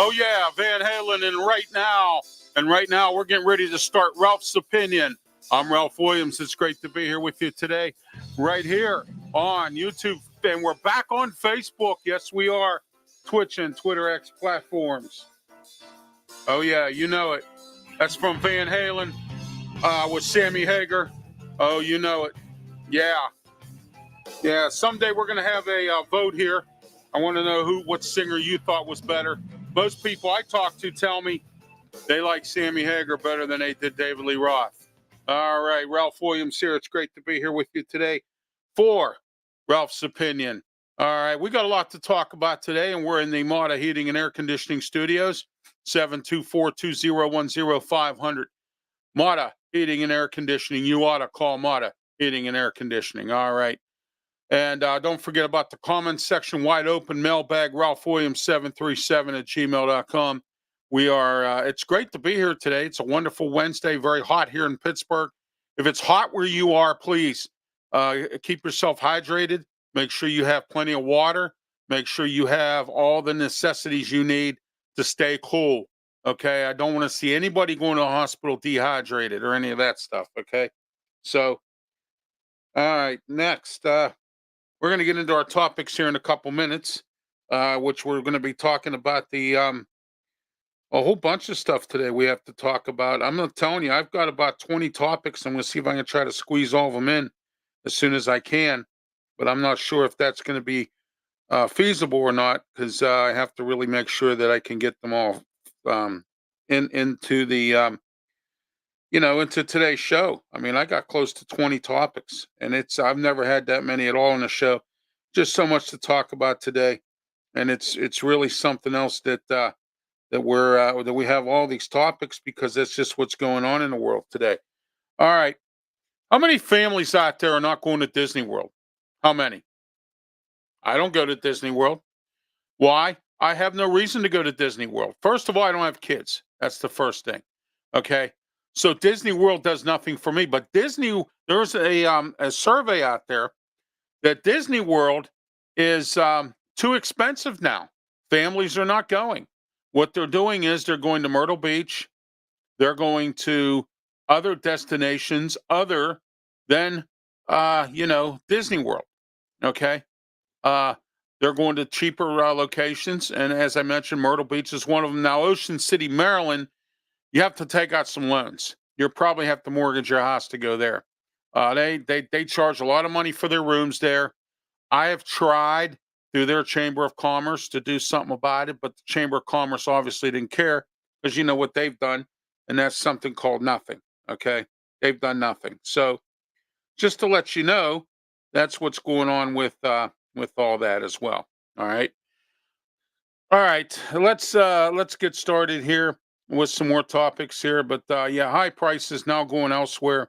Oh yeah, Van Halen, and right now we're getting ready to start Ralph's Opinion. I'm Ralph Williams. It's great to be here with you today, right here on YouTube, and we're back on Facebook. Yes, we are. Twitch and Twitter X platforms. Oh yeah, you know it. That's from Van Halen with Sammy Hagar. Oh, you know it. Yeah. Someday we're gonna have a vote here. I want to know what singer you thought was better. Most people I talk to tell me they like Sammy Hagar better than they did David Lee Roth. All right, Ralph Williams here. It's great to be here with you today for Ralph's Opinion. All right, we got a lot to talk about today, and we're in the Mata Heating and Air Conditioning Studios, 724-201-0500. Mata Heating and Air Conditioning. You ought to call Mata Heating and Air Conditioning. All right. And don't forget about the comments section, wide open, mailbag, ralphwilliams737@gmail.com. We are, it's great to be here today. It's a wonderful Wednesday, very hot here in Pittsburgh. If it's hot where you are, please keep yourself hydrated. Make sure you have plenty of water. Make sure you have all the necessities you need to stay cool. Okay. I don't want to see anybody going to the hospital dehydrated or any of that stuff. Okay. So, all right, next, we're going to get into our topics here in a couple minutes, which we're going to be talking about a whole bunch of stuff today we have to talk about. I'm not telling you, I've got about 20 topics. I'm going to see if I can try to squeeze all of them in as soon as I can, but I'm not sure if that's going to be feasible or not, because I have to really make sure that I can get them all into the into today's show. I mean, I got close to 20 topics, and I've never had that many at all in the show. Just so much to talk about today, and it's really something else that that we have all these topics, because that's just what's going on in the world today. All right, how many families out there are not going to Disney World? How many? I don't go to Disney World. Why? I have no reason to go to Disney World. First of all, I don't have kids. That's the first thing. Okay. So Disney World does nothing for me. But there's a survey out there that Disney World is too expensive now. Families are not going. What they're doing is they're going to Myrtle Beach. They're going to other destinations other than Disney World. Okay. They're going to cheaper locations, and as I mentioned, Myrtle Beach is one of them. Now, Ocean City, Maryland, you have to take out some loans. You'll probably have to mortgage your house to go there. They charge a lot of money for their rooms there. I have tried through their Chamber of Commerce to do something about it, but the Chamber of Commerce obviously didn't care, because you know what they've done, and that's something called nothing. Okay, they've done nothing. So just to let you know, that's what's going on with all that as well. All right. All right. Let's get started here with some more topics here. But yeah, high prices now going elsewhere.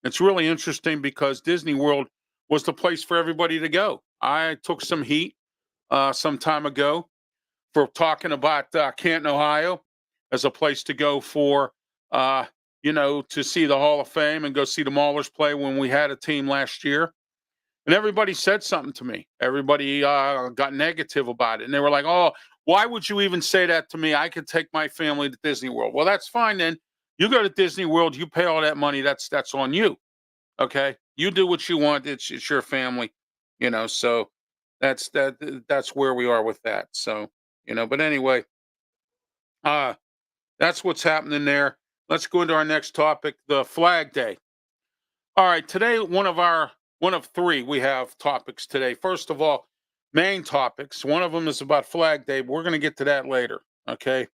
It's really interesting because Disney World was the place for everybody to go. I took some heat some time ago for talking about Canton, Ohio, as a place to go for to see the Hall of Fame and go see the Maulers play when we had a team last year. And everybody said something to me. Everybody got negative about it. And they were like, oh, why would you even say that to me? I could take my family to Disney World. Well, that's fine then. You go to Disney World, you pay all that money. That's on you. Okay. You do what you want. It's your family, so that's where we are with that. So, but anyway, that's what's happening there. Let's go into our next topic, the Flag Day. All right. Today, one of three we have topics today. First of all, main topics. One of them is about Flag Day. But we're going to get to that later. Okay.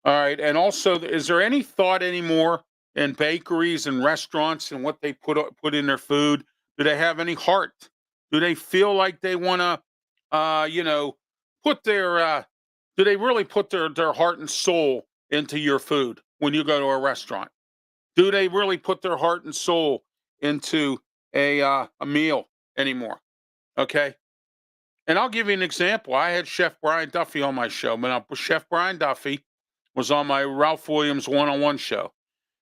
All right. And also, is there any thought anymore in bakeries and restaurants and what they put in their food? Do they have any heart? Do they feel like they want to, put their? Do they really put their heart and soul into your food when you go to a restaurant? Do they really put their heart and soul into a meal anymore? Okay. And I'll give you an example. I had Chef Brian Duffy on my show. Chef Brian Duffy was on my Ralph Williams one-on-one show.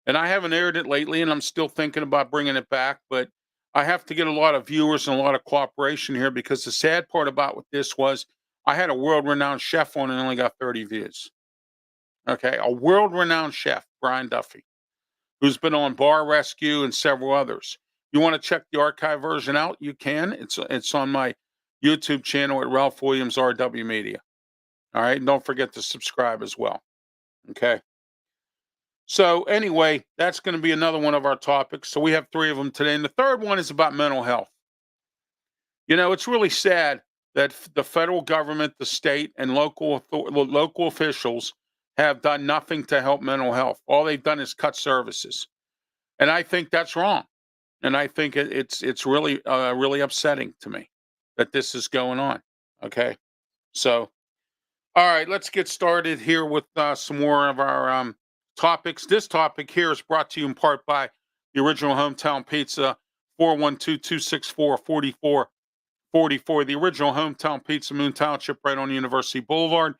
And I haven't aired it lately, and I'm still thinking about bringing it back. But I have to get a lot of viewers and a lot of cooperation here, because the sad part about this was I had a world-renowned chef on and only got 30 views. Okay, a world-renowned chef, Brian Duffy, who's been on Bar Rescue and several others. You want to check the archive version out? You can. It's on my YouTube channel at Ralph Williams RW Media. All right, and don't forget to subscribe as well. Okay. So anyway, that's going to be another one of our topics. So we have three of them today, and the third one is about mental health. It's really sad that the federal government, the state, and local officials have done nothing to help mental health. All they've done is cut services, and I think that's wrong. And I think it's really really upsetting to me that this is going on. Okay, so all right, let's get started here with some more of our topics. This topic here is brought to you in part by the original Hometown Pizza, 412-264-4444. The original Hometown Pizza, Moon Township, right on University Boulevard.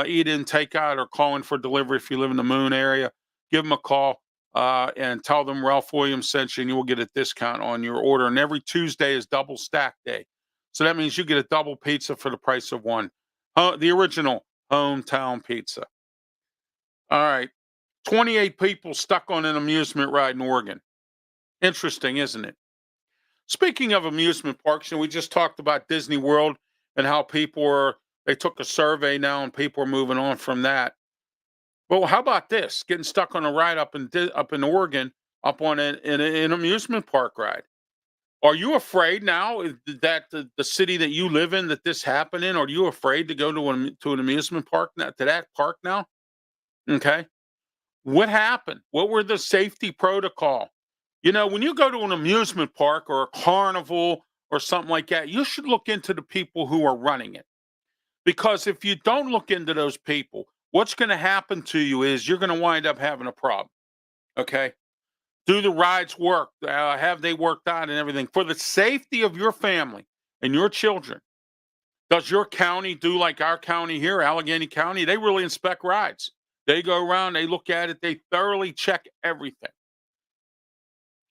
Eat in, take out, or call in for delivery if you live in the Moon area. Give them a call and tell them Ralph Williams sent you, and you will get a discount on your order. And every Tuesday is double stack day. So that means you get a double pizza for the price of one. The original Hometown Pizza. All right. 28 people stuck on an amusement ride in Oregon. Interesting, isn't it? Speaking of amusement parks, and we just talked about Disney World and how they took a survey now and people are moving on from that. Well, how about this? Getting stuck on a ride up in Oregon, up on an amusement park ride. Are you afraid now that the city that you live in that this happened in? Are you afraid to go to an amusement park now, to that park now? Okay. What happened? What were the safety protocol? When you go to an amusement park or a carnival or something like that, you should look into the people who are running it. Because if you don't look into those people, what's going to happen to you is you're going to wind up having a problem. Okay. Do the rides work? Have they worked out and everything? For the safety of your family and your children, does your county do like our county here, Allegheny County? They really inspect rides. They go around, they look at it, they thoroughly check everything.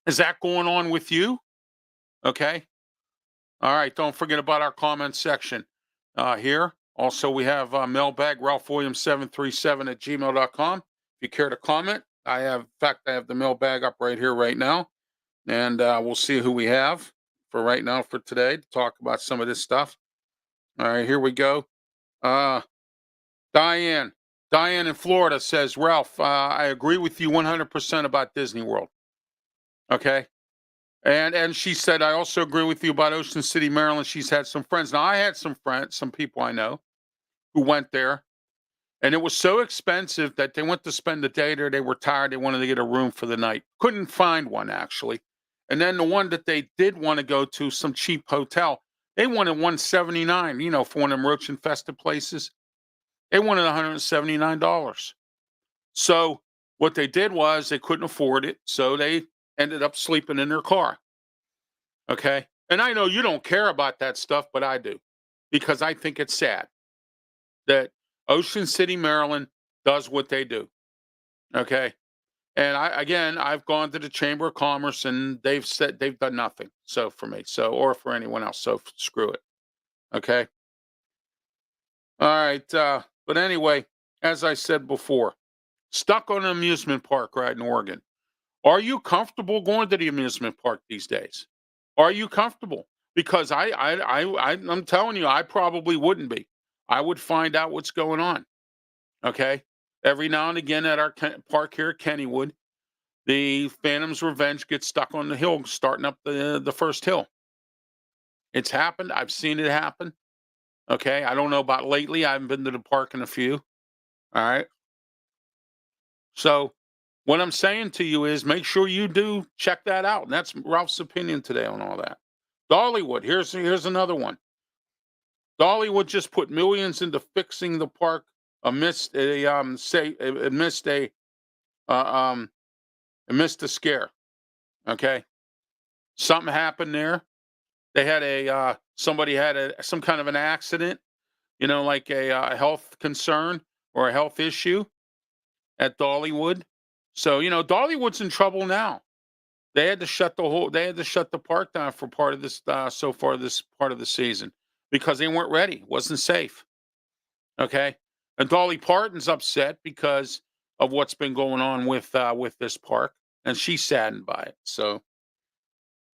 Is that going on with you? Okay. All right. Don't forget about our comment section here. Also, we have mailbag, Ralph Williams 737 at gmail.com. If you care to comment, I have the mailbag up right here, right now. And we'll see who we have for right now for today to talk about some of this stuff. All right, here we go. Diane in Florida says, Ralph, I agree with you 100% about Disney World. Okay. And she said, I also agree with you about Ocean City, Maryland. She's had some friends. Now, I had some friends, some people I know who went there, and it was so expensive that they went to spend the day there. They were tired. They wanted to get a room for the night. Couldn't find one, actually. And then the one that they did want to go to, some cheap hotel, they wanted $179, for one of them roach infested places. They wanted $179. So what they did was they couldn't afford it. So they ended up sleeping in their car. Okay. And I know you don't care about that stuff, but I do, because I think it's sad that Ocean City, Maryland does what they do. Okay. And I've gone to the Chamber of Commerce and they've said they've done nothing. So for me, or for anyone else. So screw it. Okay. All right. But anyway, as I said before, stuck on an amusement park ride in Oregon. Are you comfortable going to the amusement park these days? Are you comfortable? Because I'm telling you, I probably wouldn't be. I would find out what's going on. Okay. Every now and again at our park here at Kennywood, the Phantom's Revenge gets stuck on the hill, starting up the first hill. It's happened. I've seen it happen. Okay. I don't know about lately. I haven't been to the park in a few. All right. So what I'm saying to you is make sure you do check that out. And that's Ralph's opinion today on all that. Dollywood, here's another one. Dollywood just put millions into fixing the park amidst a scare. Okay. Something happened there. They had somebody had some kind of an accident, like a health concern or a health issue at Dollywood. So, Dollywood's in trouble now. They had to shut the park down for part of this, so far this part of the season, because they weren't ready. It wasn't safe. Okay, and Dolly Parton's upset because of what's been going on with this park, and she's saddened by it. So,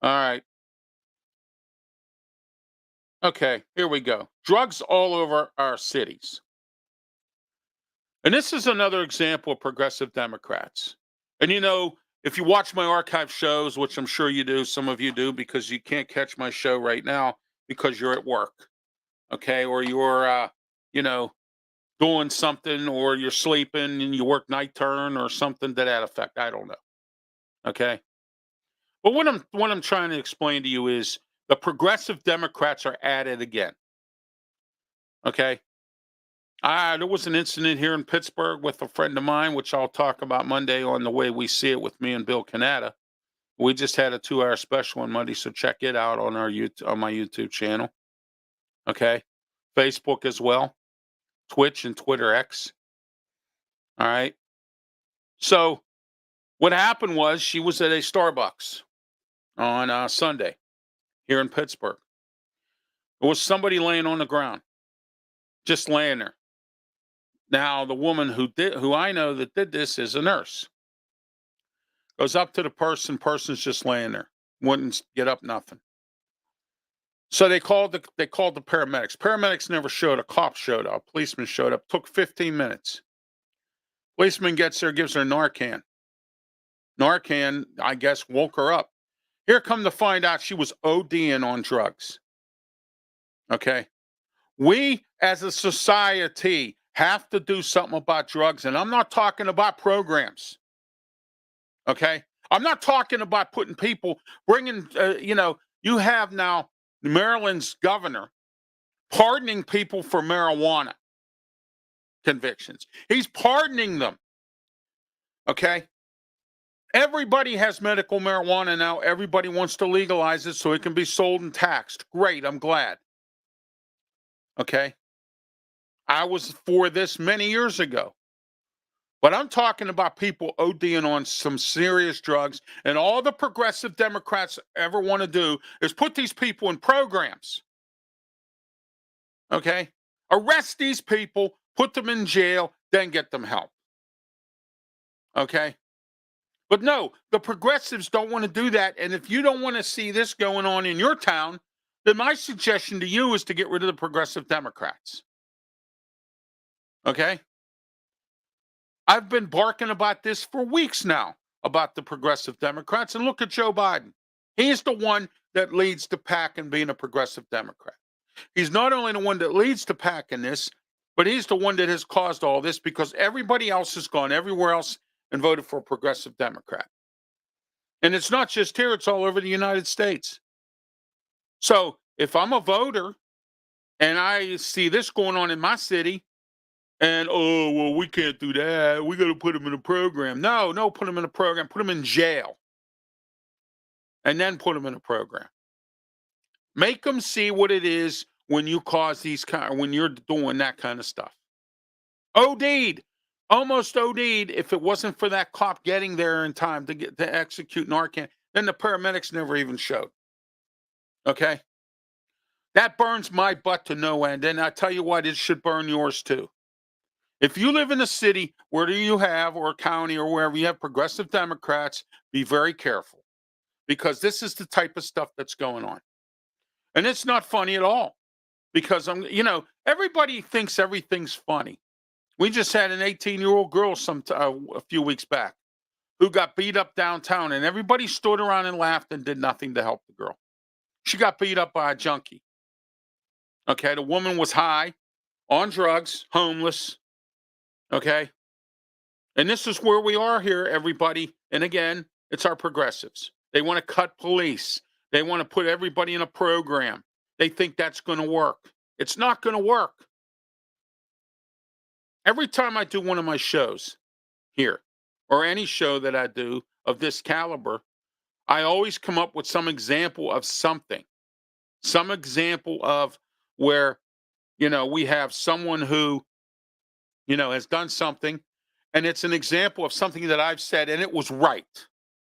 all right, okay, here we go. Drugs all over our cities, and this is another example of progressive Democrats. And if you watch my archive shows, which I'm sure you do, some of you do, because you can't catch my show right now because you're at work, okay, or you're you know doing something, or you're sleeping and you work night turn or something to that effect. I don't know. Okay. But what I'm trying to explain to you is the progressive Democrats are at it again. Okay. There was an incident here in Pittsburgh with a friend of mine, which I'll talk about Monday on The Way We See It with me and Bill Canada. We just had a 2-hour special on Monday, so check it out on on my YouTube channel. Okay. Facebook as well, Twitch and Twitter X. All right. So what happened was she was at a Starbucks on Sunday here in Pittsburgh. There was somebody laying on the ground, just laying there. Now, the woman who I know that did this, is a nurse. Goes up to the person's just laying there, wouldn't get up, nothing. So they called the paramedics. Paramedics never showed. A cop showed up. Policeman showed up. Took 15 minutes. Policeman gets there, gives her Narcan. Narcan, I guess, woke her up. Here come to find out she was ODing on drugs. Okay. We as a society have to do something about drugs. And I'm not talking about programs. Okay. I'm not talking about putting people, bringing, you have now Maryland's governor pardoning people for marijuana convictions. He's pardoning them. Okay. Everybody has medical marijuana now. Everybody wants to legalize it so it can be sold and taxed. Great. I'm glad. Okay. I was for this many years ago. But I'm talking about people ODing on some serious drugs, and all the progressive Democrats ever want to do is put these people in programs. Okay? Arrest these people, put them in jail, then get them help. Okay? But no, the progressives don't want to do that. And if you don't want to see this going on in your town, then my suggestion to you is to get rid of the progressive Democrats. Okay? I've been barking about this for weeks now, about the progressive Democrats. And look at Joe Biden. He's the one that leads the pack in being a progressive Democrat. He's not only the one that leads the pack in this, but he's the one that has caused all this, because everybody else has gone everywhere else and voted for a progressive Democrat. And it's not just here, it's all over the United States. So if I'm a voter and I see this going on in my city, and oh, well, we can't do that, we got to put them in a program. No, put them in a program, put them in jail, and then put them in a program. Make them see what it is when you cause when you're doing that kind of stuff. OD'd, almost OD'd. If it wasn't for that cop getting there in time to execute Narcan, then the paramedics never even showed. Okay, that burns my butt to no end, and I tell you what, it should burn yours too. If you live in a city where you have, or a county, or wherever you have progressive Democrats, be very careful, because this is the type of stuff that's going on. And it's not funny at all, because everybody thinks everything's funny. We just had an 18-year-old girl a few weeks back who got beat up downtown, and everybody stood around and laughed and did nothing to help the girl. She got beat up by a junkie. Okay, the woman was high, on drugs, homeless. Okay. And this is where we are here, everybody. And again, it's our progressives. They want to cut police. They want to put everybody in a program. They think that's going to work. It's not going to work. Every time I do one of my shows here, or any show that I do of this caliber, I always come up with some example of something, some example of where, we have someone who, has done something, and it's an example of something that I've said, and it was right.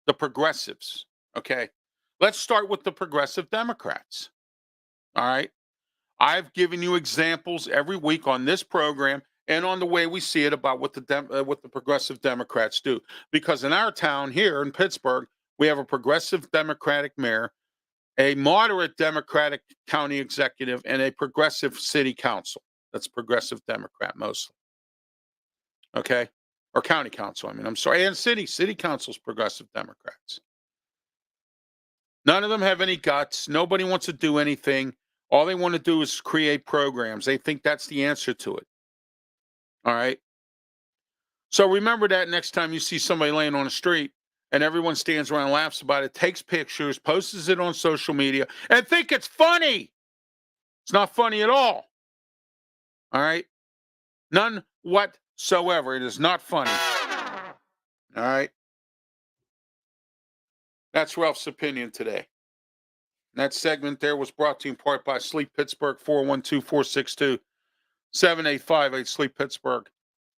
The progressives. Okay. Let's start with the progressive Democrats. All right. I've given you examples every week on this program and on the way we see it about what the progressive Democrats do. Because in our town here in Pittsburgh, we have a progressive Democratic mayor, a moderate Democratic county executive, and a progressive city council. That's progressive Democrat mostly. Okay, or county council. I mean, I'm sorry, and city council's progressive Democrats. None of them have any guts. Nobody wants to do anything. All they want to do is create programs. They think that's the answer to it. All right. So remember that next time you see somebody laying on the street and everyone stands around and laughs about it, takes pictures, posts it on social media, and think it's funny. It's not funny at all. All right. None whatsoever. It is not funny. All right. That's Ralph's opinion today. That segment there was brought to you in part by Sleep Pittsburgh, 412-462-7858, Sleep Pittsburgh,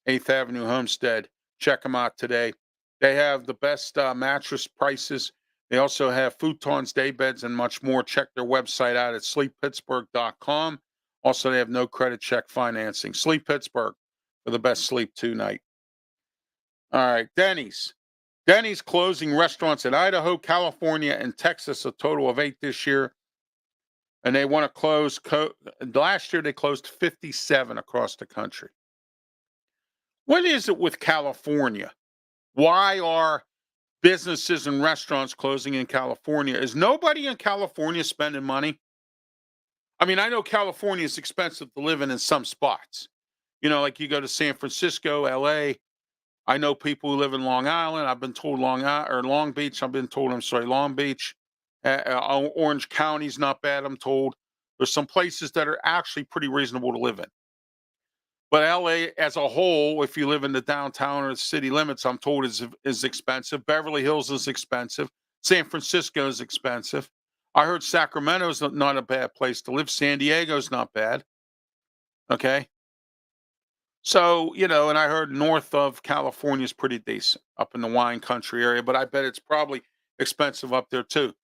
8th Avenue, Homestead. Check them out today. They have the best mattress prices. They also have futons, day beds, and much more. Check their website out at sleeppittsburgh.com. Also, they have no credit check financing. Sleep Pittsburgh for the best sleep tonight. All right, Denny's. Denny's closing restaurants in Idaho, California, and Texas, a total of 8 this year. And they want to close. Last year, they closed 57 across the country. What is it with California? Why are businesses and restaurants closing in California? Is nobody in California spending money? I mean, I know California is expensive to live in some spots. You know, like you go to San Francisco, LA. I know people who live in Long Island. I've been told Long Beach. I've been told, I'm sorry, Long Beach. Orange County's not bad, I'm told. There's some places that are actually pretty reasonable to live in. But LA as a whole, if you live in the downtown or the city limits, I'm told is expensive. Beverly Hills is expensive. San Francisco is expensive. I heard Sacramento's not a bad place to live. San Diego's not bad. Okay. So, you know, and I heard north of California is pretty decent up in the wine country area, but I bet it's probably expensive up there too.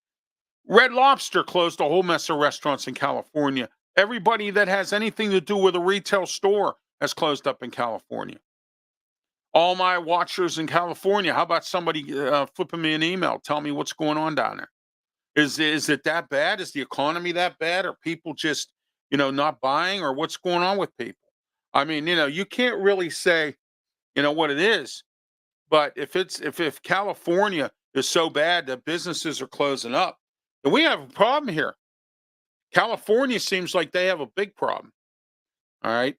Red Lobster closed a whole mess of restaurants in California. Everybody that has anything to do with a retail store has closed up in California. All my watchers in California, how about somebody flipping me an email, tell me what's going on down there? Is it that bad? Is the economy that bad? Are people just, not buying, or what's going on with people? I mean, you can't really say, what it is, but if California is so bad that businesses are closing up, then we have a problem here. California seems like they have a big problem. All right.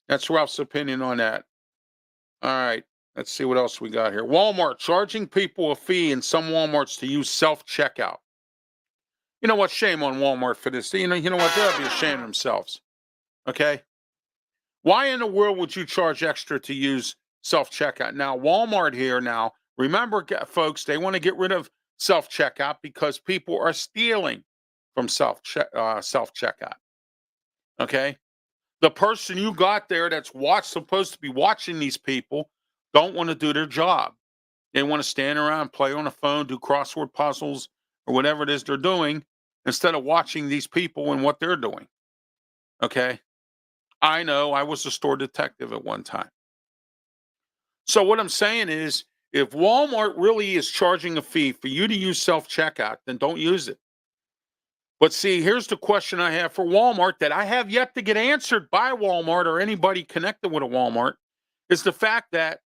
That's Ralph's opinion on that. All right. Let's see what else we got here. Walmart charging people a fee in some Walmarts to use self-checkout. You know what? Shame on Walmart for this. You know what? They'll be ashamed of themselves. Okay. Why in the world would you charge extra to use self-checkout? Now, Walmart here now, remember, folks, they want to get rid of self-checkout because people are stealing from self-checkout. Okay. The person you got there that's supposed to be watching these people don't want to do their job. They want to stand around, play on the phone, do crossword puzzles, or whatever it is they're doing, instead of watching these people and what they're doing. Okay. I know, I was a store detective at one time. So what I'm saying is, if Walmart really is charging a fee for you to use self-checkout, then don't use it. But see, here's the question I have for Walmart that I have yet to get answered by Walmart or anybody connected with a Walmart, is the fact that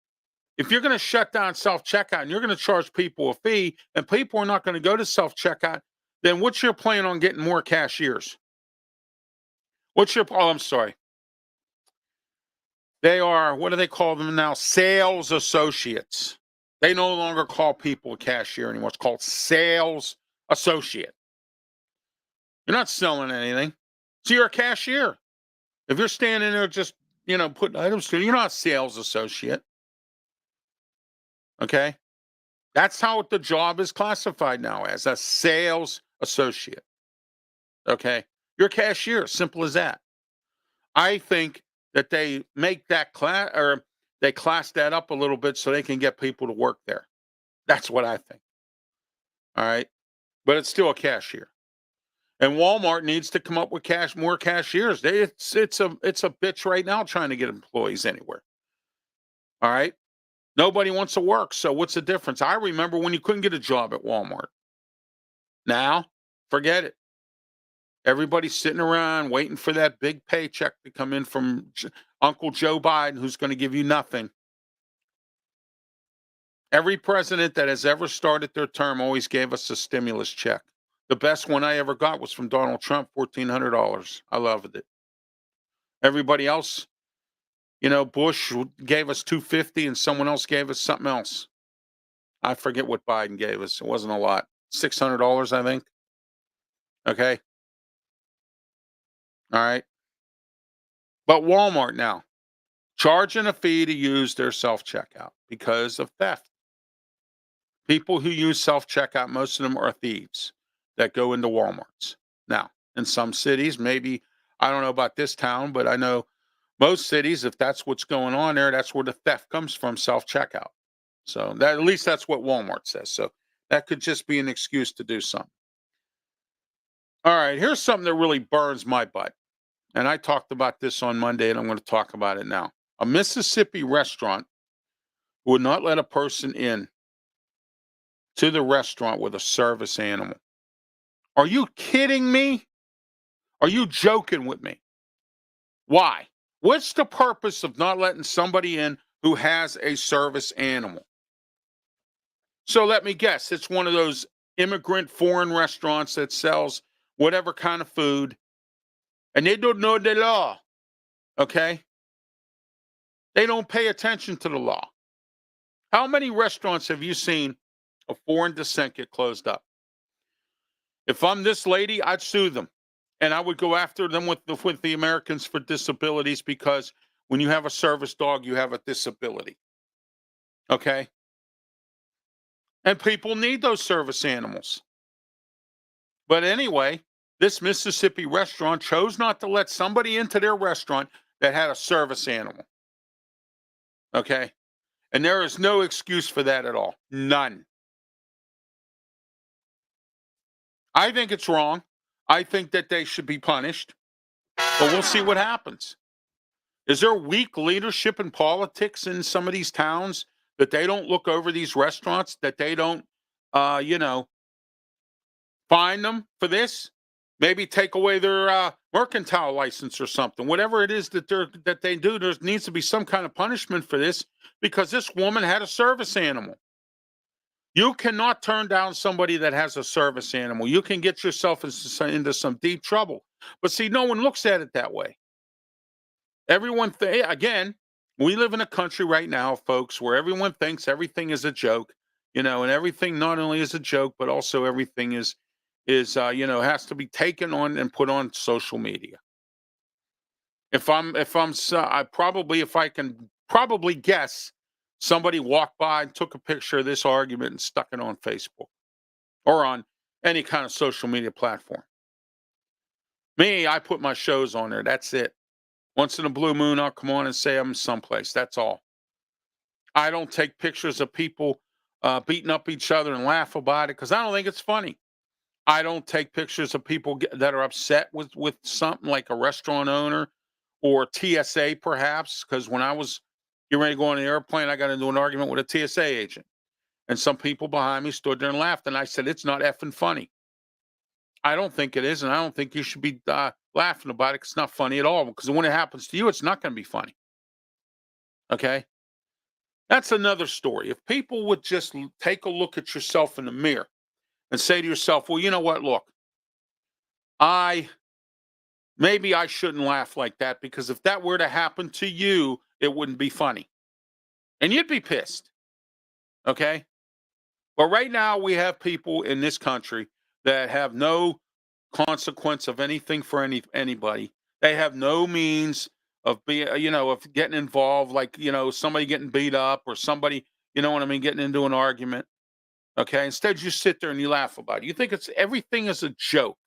if you're going to shut down self-checkout and you're going to charge people a fee and people are not going to go to self-checkout, then what's your plan on getting more cashiers? I'm sorry. They are, what do they call them now? Sales associates. They no longer call people a cashier anymore. It's called sales associate. You're not selling anything. So you're a cashier. If you're standing there just, putting items through, you're not a sales associate. Okay? That's how the job is classified now, as a sales associate. Okay? You're a cashier. Simple as that. I think that they make that class, or they class that up a little bit so they can get people to work there. That's what I think. All right. But it's still a cashier. And Walmart needs to come up with more cashiers. It's a bitch right now trying to get employees anywhere. All right. Nobody wants to work. So what's the difference? I remember when you couldn't get a job at Walmart. Now, forget it. Everybody's sitting around waiting for that big paycheck to come in from Uncle Joe Biden, who's going to give you nothing. Every president that has ever started their term always gave us a stimulus check. The best one I ever got was from Donald Trump, $1,400. I loved it. Everybody else, Bush gave us 250 and someone else gave us something else. I forget what Biden gave us. It wasn't a lot. $600, I think. Okay. All right. But Walmart now charging a fee to use their self checkout because of theft. People who use self checkout, most of them are thieves that go into Walmarts. Now, in some cities, maybe, I don't know about this town, but I know most cities, if that's what's going on there, that's where the theft comes from, self checkout. So that, at least that's what Walmart says. So that could just be an excuse to do something. All right, here's something that really burns my butt. And I talked about this on Monday, and I'm going to talk about it now. A Mississippi restaurant would not let a person in to the restaurant with a service animal. Are you kidding me? Are you joking with me? Why? What's the purpose of not letting somebody in who has a service animal? So let me guess, it's one of those immigrant foreign restaurants that sells whatever kind of food, and they don't know the law, okay? They don't pay attention to the law. How many restaurants have you seen of foreign descent get closed up? If I'm this lady, I'd sue them. And I would go after them with the Americans for Disabilities, because when you have a service dog, you have a disability. Okay? And people need those service animals. But anyway, this Mississippi restaurant chose not to let somebody into their restaurant that had a service animal. Okay? And there is no excuse for that at all. None. I think it's wrong. I think that they should be punished. But we'll see what happens. Is there weak leadership in politics in some of these towns that they don't look over these restaurants, that they don't, you know, fine them for this? Maybe take away their mercantile license or something. Whatever it is that they do, there needs to be some kind of punishment for this, because this woman had a service animal. You cannot turn down somebody that has a service animal. You can get yourself into some deep trouble. But see, no one looks at it that way. Everyone, again, we live in a country right now, folks, where everyone thinks everything is a joke, and everything not only is a joke, but also everything is has to be taken on and put on social media. If I can probably guess, somebody walked by and took a picture of this argument and stuck it on Facebook or on any kind of social media platform. Me, I put my shows on there. That's it. Once in a blue moon, I'll come on and say I'm someplace. That's all. I don't take pictures of people beating up each other and laugh about it, because I don't think it's funny. I don't take pictures of people that are upset with something, like a restaurant owner or TSA, perhaps, because when I was getting ready to go on the airplane, I got into an argument with a TSA agent. And some people behind me stood there and laughed. And I said, it's not effing funny. I don't think it is. And I don't think you should be laughing about it. 'Cause it's not funny at all. Because when it happens to you, it's not going to be funny. Okay. That's another story. If people would just take a look at yourself in the mirror and say to yourself, well, you know what? Look, maybe I shouldn't laugh like that, because if that were to happen to you, it wouldn't be funny. And you'd be pissed. Okay. But right now, we have people in this country that have no consequence of anything for anybody. They have no means of being, of getting involved, like, somebody getting beat up or somebody, what I mean, getting into an argument. Okay. Instead, you sit there and you laugh about it. You think everything is a joke.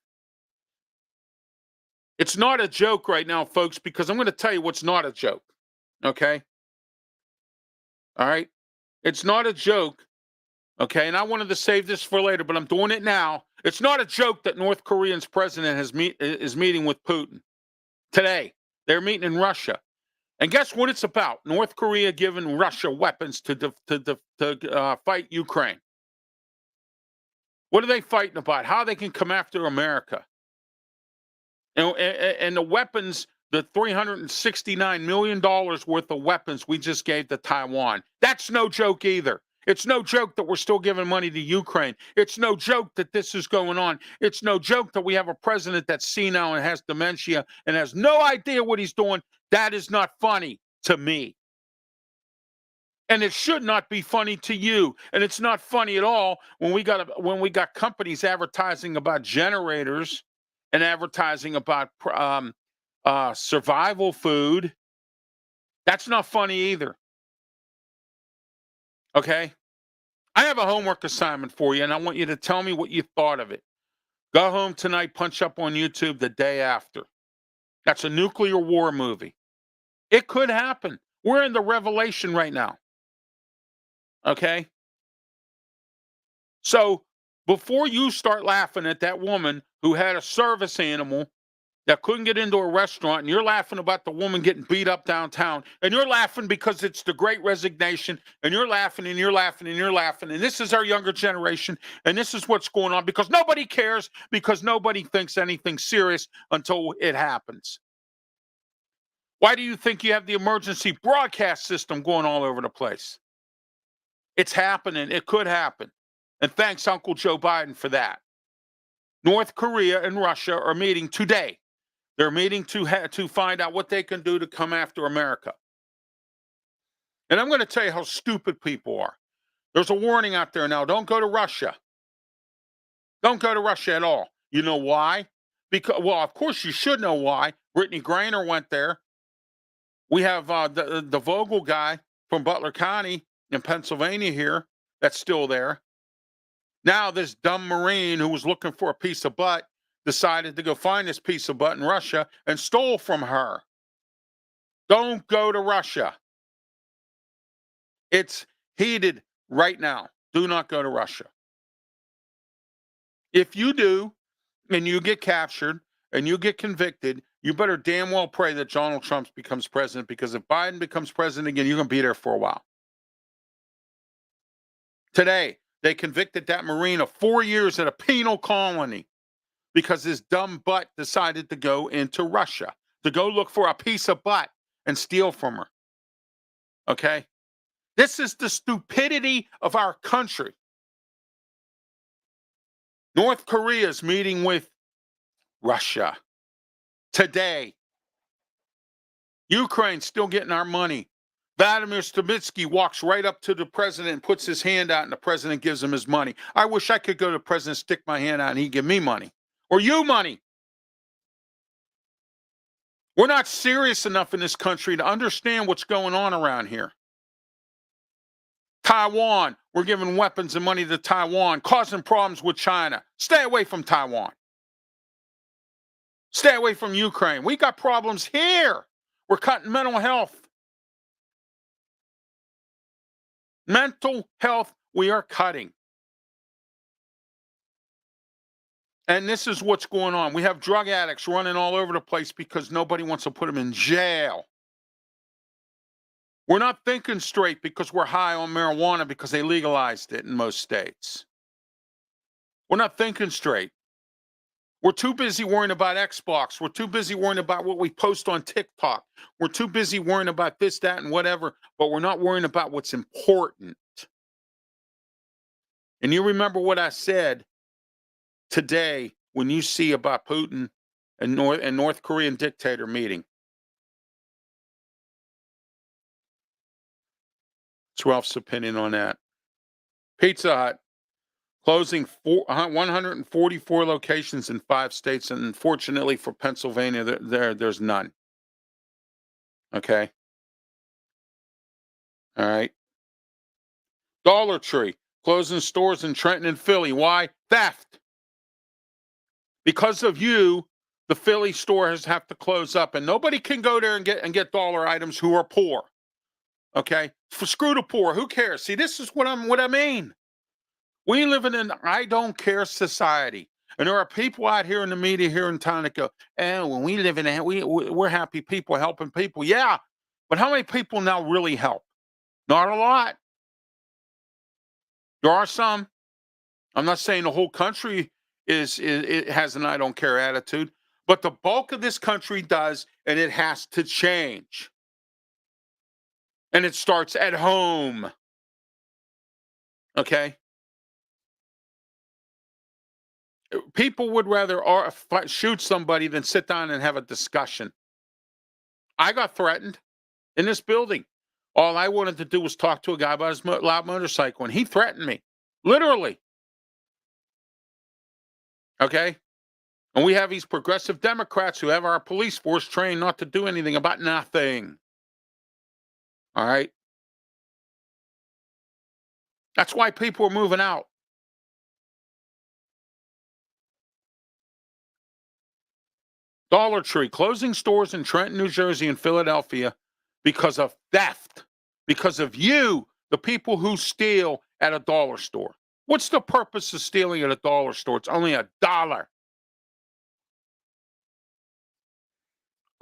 It's not a joke right now, folks, because I'm going to tell you what's not a joke. Okay. All right. It's not a joke. Okay. And I wanted to save this for later, but I'm doing it now. It's not a joke that North Korean's president is meeting with Putin today. They're meeting in Russia. And guess what it's about? North Korea giving Russia weapons to fight Ukraine. What are they fighting about? How they can come after America? And the weapons, the $369 million worth of weapons we just gave to Taiwan. That's no joke either. It's no joke that we're still giving money to Ukraine. It's no joke that this is going on. It's no joke that we have a president that's senile and has dementia and has no idea what he's doing. That is not funny to me. And it should not be funny to you. And it's not funny at all when we got companies advertising about generators and advertising about survival food. That's not funny either. Okay? I have a homework assignment for you, and I want you to tell me what you thought of it. Go home tonight, punch up on YouTube The Day After. That's a nuclear war movie. It could happen. We're in the revelation right now. Okay? So before you start laughing at that woman who had a service animal that couldn't get into a restaurant, and you're laughing about the woman getting beat up downtown, and you're laughing because it's the Great Resignation, and you're laughing and you're laughing and you're laughing, and this is our younger generation, and this is what's going on because nobody cares, because nobody thinks anything serious until it happens. Why do you think you have the emergency broadcast system going all over the place? It's happening. It could happen. And thanks, Uncle Joe Biden, for that. North Korea and Russia are meeting today. They're meeting to find out what they can do to come after America. And I'm going to tell you how stupid people are. There's a warning out there now. Don't go to Russia. Don't go to Russia at all. You know why? Because, well, of course you should know why. Brittany Griner went there. We have the Vogel guy from Butler County in Pennsylvania here that's still there. Now this dumb Marine who was looking for a piece of butt decided to go find this piece of butt in Russia and stole from her. Don't go to Russia. It's heated right now. Do not go to Russia. If you do, and you get captured, and you get convicted, you better damn well pray that Donald Trump becomes president, because if Biden becomes president again, you're going to be there for a while. Today, they convicted that Marine of 4 years at a penal colony because his dumb butt decided to go into Russia, to go look for a piece of butt and steal from her. Okay? This is the stupidity of our country. North Korea is meeting with Russia today. Ukraine's still getting our money. Vladimir Stabitsky walks right up to the president and puts his hand out, and the president gives him his money. I wish I could go to the president, stick my hand out, and he'd give me money. Or you money. We're not serious enough in this country to understand what's going on around here. Taiwan, we're giving weapons and money to Taiwan, causing problems with China. Stay away from Taiwan. Stay away from Ukraine. We got problems here. We're cutting mental health. Mental health, we are cutting. And this is what's going on. We have drug addicts running all over the place because nobody wants to put them in jail. We're not thinking straight because we're high on marijuana because they legalized it in most states. We're not thinking straight. We're too busy worrying about Xbox. We're too busy worrying about what we post on TikTok. We're too busy worrying about this, that, and whatever, but we're not worrying about what's important. And you remember what I said today when you see about Putin and North Korean dictator meeting. It's Ralph's opinion on that. Pizza Hut closing 144 locations in 5 states, and unfortunately for Pennsylvania, there's none. Okay. All right. Dollar Tree closing stores in Trenton and Philly. Why? Theft. Because of you, the Philly stores have to close up, and nobody can go there and get dollar items who are poor. Okay. Screw the poor. Who cares? See, this is what I mean. We live in an I don't care society. And there are people out here in the media here in town that go, "And when we live in a we're happy people helping people." Yeah, but how many people now really help? Not a lot. There are some. I'm not saying the whole country is it has an I don't care attitude, but the bulk of this country does, and it has to change. And it starts at home. Okay? People would rather shoot somebody than sit down and have a discussion. I got threatened in this building. All I wanted to do was talk to a guy about his loud motorcycle, and he threatened me, literally. Okay? And we have these progressive Democrats who have our police force trained not to do anything about nothing. All right? That's why people are moving out. Dollar Tree closing stores in Trenton, New Jersey, and Philadelphia because of theft, because of you, the people who steal at a dollar store. What's the purpose of stealing at a dollar store? It's only $1.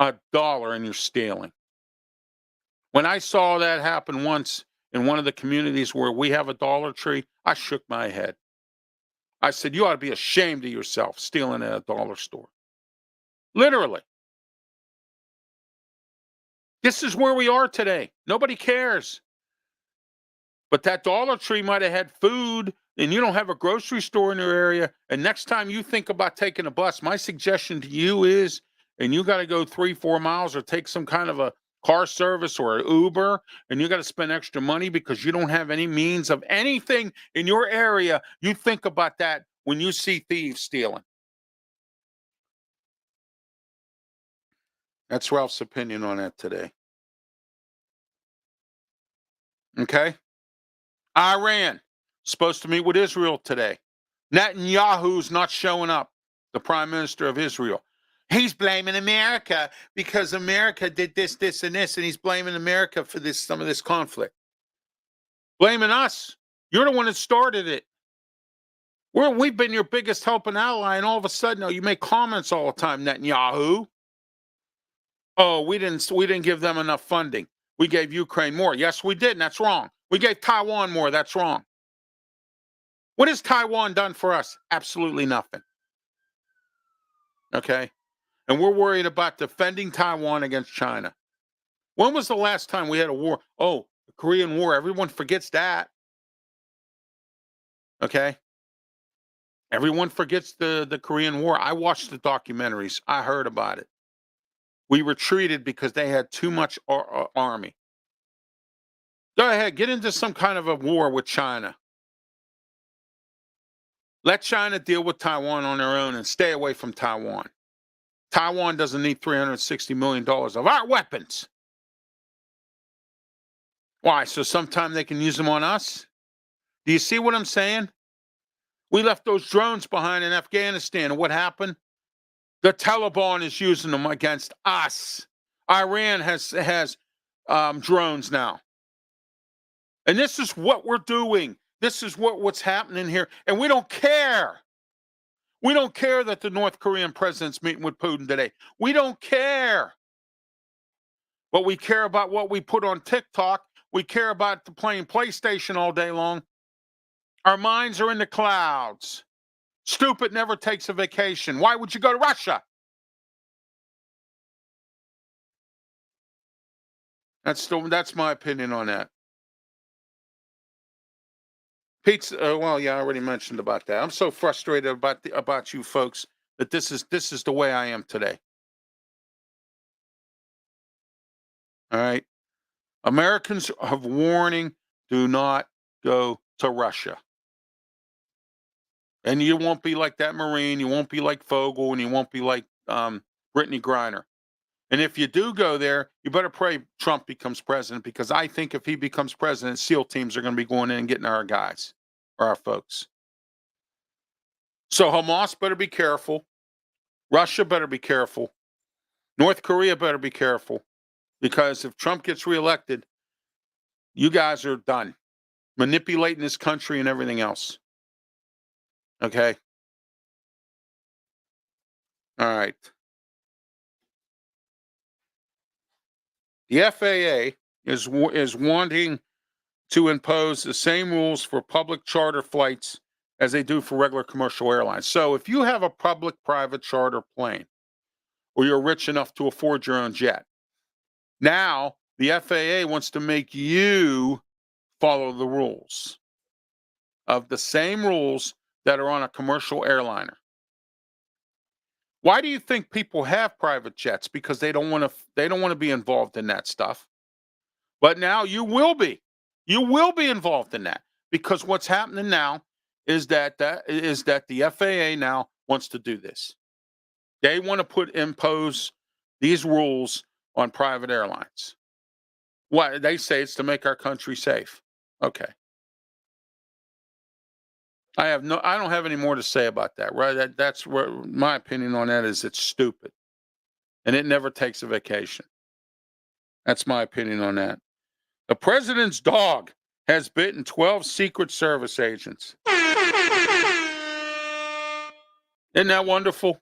$1 and you're stealing. When I saw that happen once in one of the communities where we have a Dollar Tree, I shook my head. I said, "You ought to be ashamed of yourself stealing at a dollar store." Literally. This is where we are today. Nobody cares. But that Dollar Tree might have had food and you don't have a grocery store in your area. And next time you think about taking a bus, my suggestion to you is, and you got to go 3-4 miles or take some kind of a car service or an Uber, and you got to spend extra money because you don't have any means of anything in your area, you think about that when you see thieves stealing. That's Ralph's opinion on that today. Okay? Iran supposed to meet with Israel today. Netanyahu's not showing up, the prime minister of Israel. He's blaming America because America did this, this, and this, and he's blaming America for this, some of this conflict. Blaming us. You're the one that started it. We've been your biggest helping ally, and all of a sudden, you make comments all the time, Netanyahu. Oh, we didn't give them enough funding. We gave Ukraine more. Yes, we did, and that's wrong. We gave Taiwan more. That's wrong. What has Taiwan done for us? Absolutely nothing. Okay? And we're worried about defending Taiwan against China. When was the last time we had a war? Oh, the Korean War. Everyone forgets that. Okay? Everyone forgets the Korean War. I watched the documentaries. I heard about it. We retreated because they had too much army. Go ahead, get into some kind of a war with China. Let China deal with Taiwan on their own and stay away from Taiwan. Taiwan doesn't need $360 million of our weapons. Why? So sometime they can use them on us? Do you see what I'm saying? We left those drones behind in Afghanistan, and what happened? The Taliban is using them against us. Iran has drones now. And this is what we're doing. This is what's happening here. And we don't care. We don't care that the North Korean president's meeting with Putin today. We don't care. But we care about what we put on TikTok. We care about playing PlayStation all day long. Our minds are in the clouds. Stupid never takes a vacation. Why would you go to Russia? That's my opinion on that. Pizza. Well, yeah, I already mentioned about that. I'm so frustrated about you folks that this is the way I am today. All right, Americans have warning: do not go to Russia. And you won't be like that Marine. You won't be like Fogel, and you won't be like Brittany Griner. And if you do go there, you better pray Trump becomes president, because I think if he becomes president, SEAL teams are going to be going in and getting our guys or our folks. So Hamas better be careful. Russia better be careful. North Korea better be careful, because if Trump gets reelected, you guys are done manipulating this country and everything else. Okay. All right. The FAA is wanting to impose the same rules for public charter flights as they do for regular commercial airlines. So if you have a public private charter plane or you're rich enough to afford your own jet, now the FAA wants to make you follow the rules of the same rules that are on a commercial airliner. Why do you think people have private jets? Because they don't want to be involved in that stuff. But now you will be. You will be involved in that because what's happening now is that the FAA now wants to do this. They want to impose these rules on private airlines. Why they say it's to make our country safe. Okay. I don't have any more to say about that. Right? That's where my opinion on that is it's stupid. And it never takes a vacation. That's my opinion on that. The president's dog has bitten 12 Secret Service agents. Isn't that wonderful?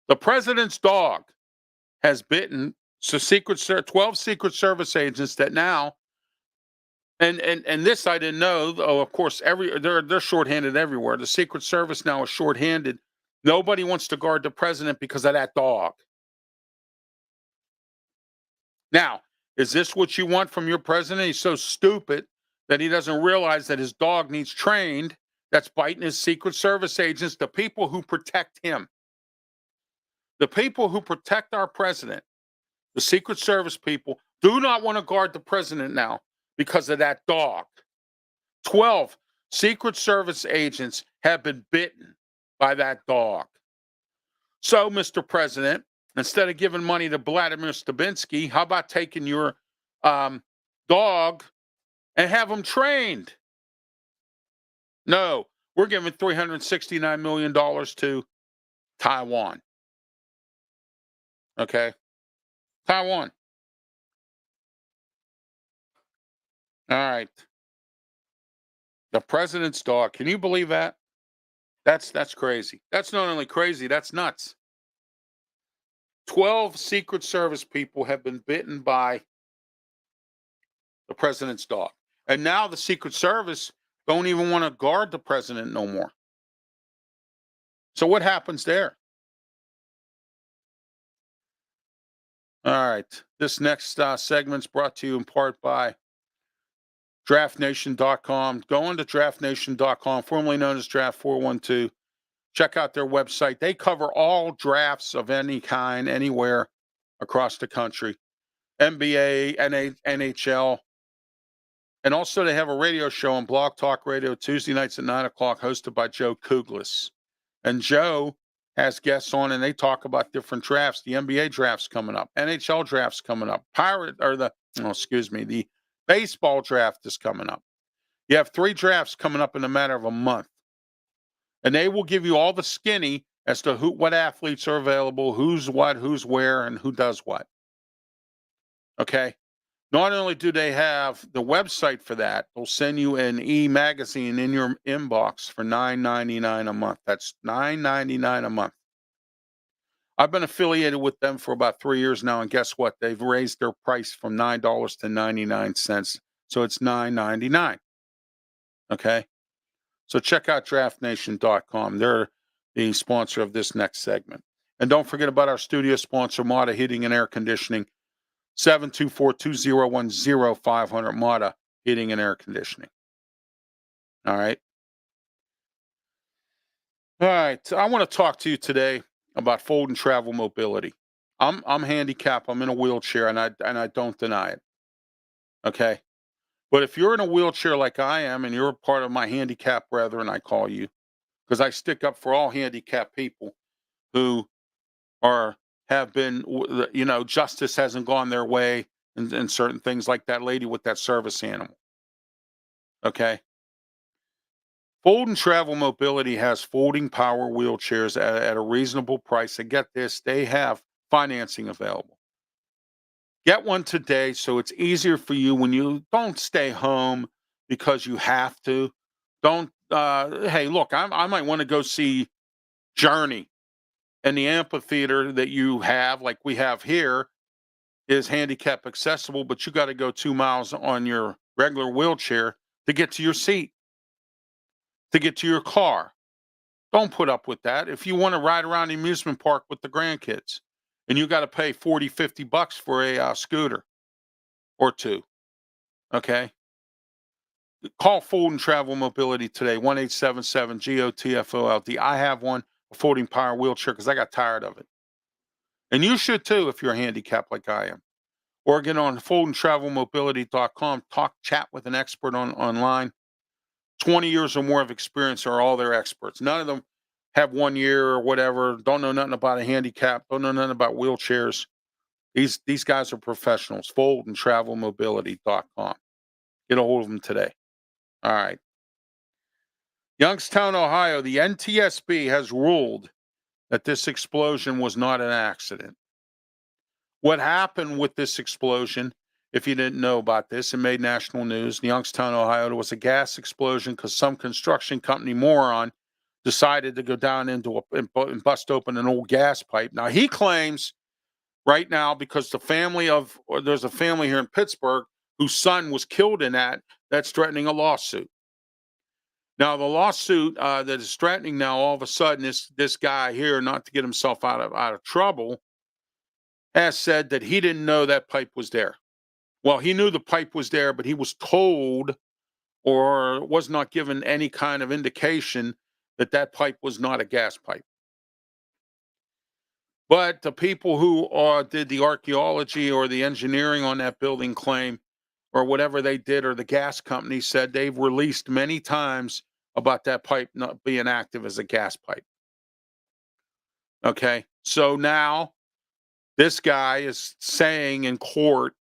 The president's dog has bitten 12 Secret Service agents that now, and this I didn't know. Oh, of course, they're shorthanded everywhere. The Secret Service now is shorthanded. Nobody wants to guard the president because of that dog. Now, is this what you want from your president? He's so stupid that he doesn't realize that his dog needs trained. That's biting his Secret Service agents, the people who protect him. The people who protect our president, the Secret Service people, do not want to guard the president now because of that dog. 12 Secret Service agents have been bitten by that dog. So, Mr. President, instead of giving money to Vladimir Stabinsky, how about taking your dog and have him trained? No, we're giving $369 million to Taiwan. Okay. Taiwan. All right. The president's dog. Can you believe that? That's crazy. That's not only crazy, that's nuts. 12 Secret Service people have been bitten by the president's dog. And now the Secret Service don't even want to guard the president no more. So what happens there? All right. This next segment's brought to you in part by draftnation.com. Go on to draftnation.com, formerly known as Draft 412. Check out their website. They cover all drafts of any kind, anywhere across the country. NBA, NHL. And also they have a radio show on Blog Talk Radio Tuesday nights at 9 o'clock hosted by Joe Kuglis. And Joe has guests on and they talk about different drafts. The NBA draft's coming up. NHL draft's coming up. The baseball draft is coming up. You have 3 drafts coming up in a matter of a month. And they will give you all the skinny as to what athletes are available, who's what, who's where, and who does what. Okay? Not only do they have the website for that, they'll send you an e-magazine in your inbox for $9.99 a month. That's $9.99 a month. I've been affiliated with them for about 3 years now, and guess what? They've raised their price from $9 to 99 cents. So it's $9.99. Okay? So check out draftnation.com. They're the sponsor of this next segment. And don't forget about our studio sponsor, Mata Heating and Air Conditioning, 724-201-0500, Mata Heating and Air Conditioning. All right. All right. I want to talk to you today about fold and travel mobility. I'm handicapped. I'm in a wheelchair, and I don't deny it. Okay. But if you're in a wheelchair like I am, and you're a part of my handicapped brethren, I call you, because I stick up for all handicapped people who have been, justice hasn't gone their way and certain things like that lady with that service animal. Okay. Fold and Travel Mobility has folding power wheelchairs at a reasonable price. And get this, they have financing available. Get one today so it's easier for you when you don't stay home because you have to. Don't hey, look, I might want to go see Journey, and the amphitheater that you have, like we have here, is handicap accessible, but you got to go 2 miles on your regular wheelchair to get to your seat, to get to your car. Don't put up with that. If you want to ride around the amusement park with the grandkids and you got to pay 40, $50 for a scooter or two, okay? Call Fulton Travel Mobility today, 1-877-GOTFOLD. I have one, a folding power wheelchair, because I got tired of it. And you should too if you're handicapped like I am. Or get on FultonTravelMobility.com, chat with an expert online. 20 years or more of experience are all their experts. None of them have 1 year or whatever, don't know nothing about a handicap, don't know nothing about wheelchairs. These guys are professionals. FultonTravelMobility.com. Get a hold of them today. All right. Youngstown, Ohio, the NTSB has ruled that this explosion was not an accident. What happened with this explosion, if you didn't know about this, it made national news. In Youngstown, Ohio, there was a gas explosion because some construction company moron decided to go down into and bust open an old gas pipe. Now, he claims right now, because there's a family here in Pittsburgh whose son was killed in that's threatening a lawsuit. Now, the lawsuit that is threatening now, all of a sudden, this guy here, not to get himself out of trouble, has said that he didn't know that pipe was there. Well, he knew the pipe was there, but he was told or was not given any kind of indication that that pipe was not a gas pipe. But the people who did the archaeology or the engineering on that building claim, or whatever they did, or the gas company said they've released many times about that pipe not being active as a gas pipe. Okay, so now this guy is saying in court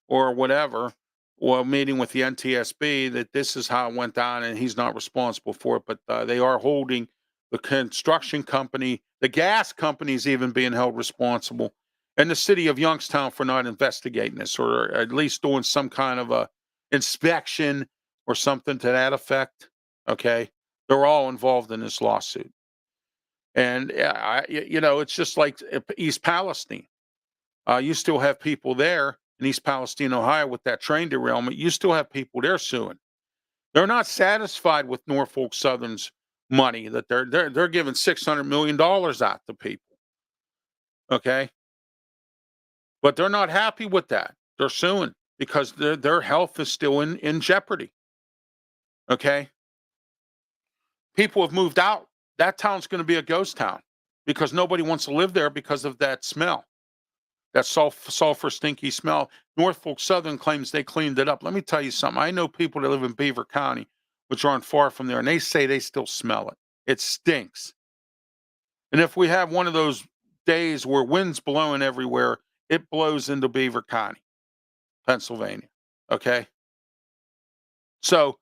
or whatever, well, meeting with the NTSB, that this is how it went down and he's not responsible for it. But they are holding the construction company, the gas company is even being held responsible, and the city of Youngstown for not investigating this, or at least doing some kind of a inspection or something to that effect. Okay. They're all involved in this lawsuit. And it's just like East Palestine. You still have people there in East Palestine, Ohio, with that train derailment. You still have people there suing. They're not satisfied with Norfolk Southern's money that they're giving $600 million out to people. Okay, but they're not happy with that. They're suing because their health is still in jeopardy. Okay, people have moved out. That town's going to be a ghost town because nobody wants to live there because of that smell. That sulfur, stinky smell. Norfolk Southern claims they cleaned it up. Let me tell you something. I know people that live in Beaver County, which aren't far from there, and they say they still smell it. It stinks. And if we have one of those days where wind's blowing everywhere, it blows into Beaver County, Pennsylvania. Okay? So,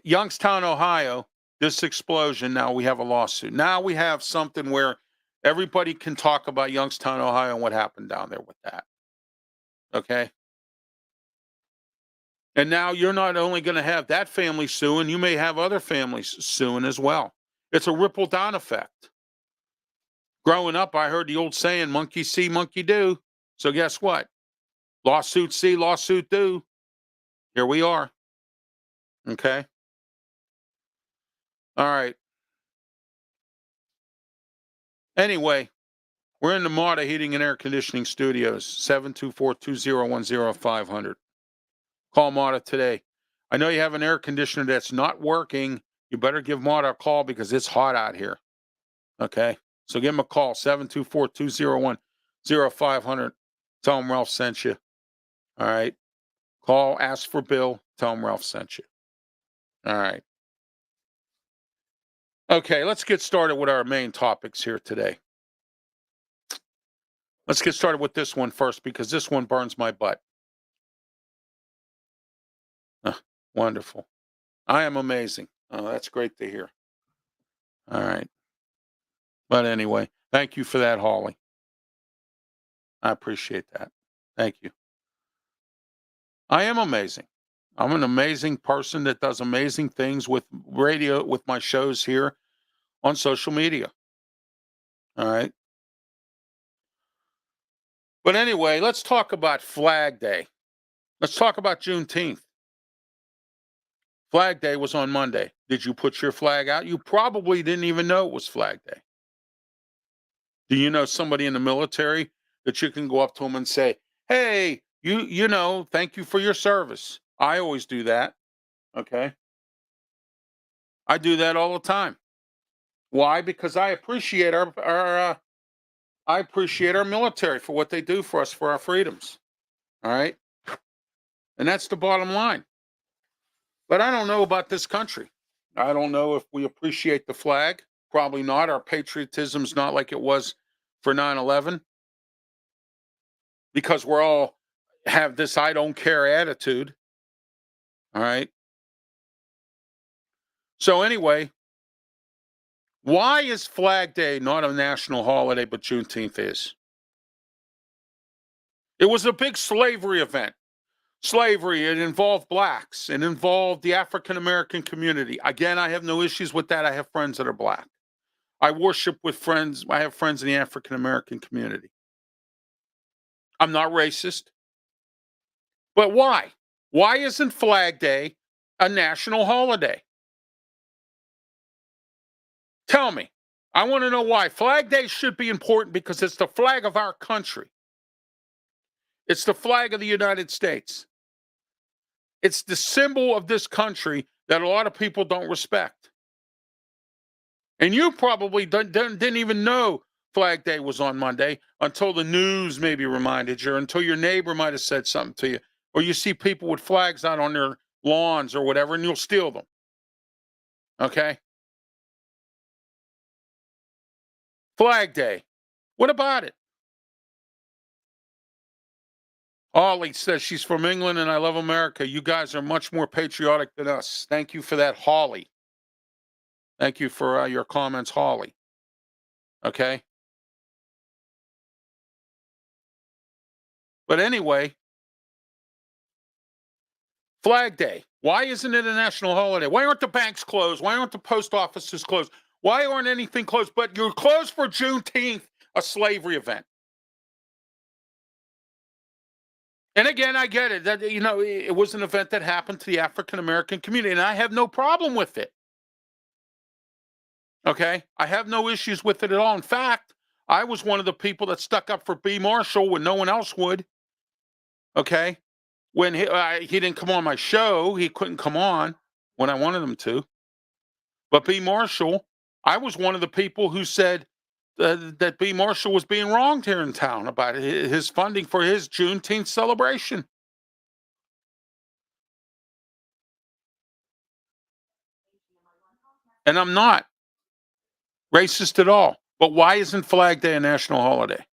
Youngstown, Ohio, this explosion, now we have a lawsuit. Now we have something where everybody can talk about Youngstown, Ohio, and what happened down there with that. Okay. And now you're not only going to have that family suing, you may have other families suing as well. It's a ripple down effect. Growing up, I heard the old saying, monkey see, monkey do. So guess what? Lawsuit see, lawsuit do. Here we are. Okay. All right. Anyway, we're in the Marta Heating and Air Conditioning Studios, 724-201-0500. Call Marta today. I know you have an air conditioner that's not working. You better give Marta a call because it's hot out here. Okay? So give them a call, 724-201-0500. Tell them Ralph sent you. All right? Call, ask for Bill. Tell them Ralph sent you. All right. Okay, let's get started with our main topics here today. Let's get started with this one first because this one burns my butt. Wonderful. I am amazing. Oh, that's great to hear. All right. But anyway, thank you for that, Holly. I appreciate that. Thank you. I am amazing. I'm an amazing person that does amazing things with radio, with my shows here on social media. All right. But anyway, let's talk about Flag Day. Let's talk about Juneteenth. Flag Day was on Monday. Did you put your flag out? You probably didn't even know it was Flag Day. Do you know somebody in the military that you can go up to them and say, "Hey, thank you for your service." I always do that. Okay. I do that all the time. Why? Because I appreciate our military for what they do for us for our freedoms. All right. And that's the bottom line. But I don't know about this country. I don't know if we appreciate the flag. Probably not. Our patriotism's not like it was for 9/11 because we're all have this I don't care attitude. All right. So anyway, why is Flag Day not a national holiday, but Juneteenth is? It was a big slavery event. Slavery, it involved blacks, it involved the African American community. Again, I have no issues with that. I have friends that are black. I worship with friends. I have friends in the African American community. I'm not racist. But why? Why isn't Flag Day a national holiday? Tell me. I want to know why. Flag Day should be important because it's the flag of our country. It's the flag of the United States. It's the symbol of this country that a lot of people don't respect. And you probably didn't even know Flag Day was on Monday until the news maybe reminded you, or until your neighbor might have said something to you, or you see people with flags out on their lawns or whatever, and you'll steal them. Okay? Flag Day. What about it? Holly says she's from England and I love America. You guys are much more patriotic than us. Thank you for that, Holly. Thank you for your comments, Holly. Okay? But anyway, Flag Day. Why isn't it a national holiday? Why aren't the banks closed? Why aren't the post offices closed? Why aren't anything closed? But you're closed for Juneteenth, a slavery event. And again, I get it. That it was an event that happened to the African American community, and I have no problem with it. Okay? I have no issues with it at all. In fact, I was one of the people that stuck up for B. Marshall when no one else would. Okay? When he didn't come on my show, he couldn't come on when I wanted him to. But B. Marshall, I was one of the people who said that B. Marshall was being wronged here in town about his funding for his Juneteenth celebration. And I'm not racist at all. But why isn't Flag Day a national holiday?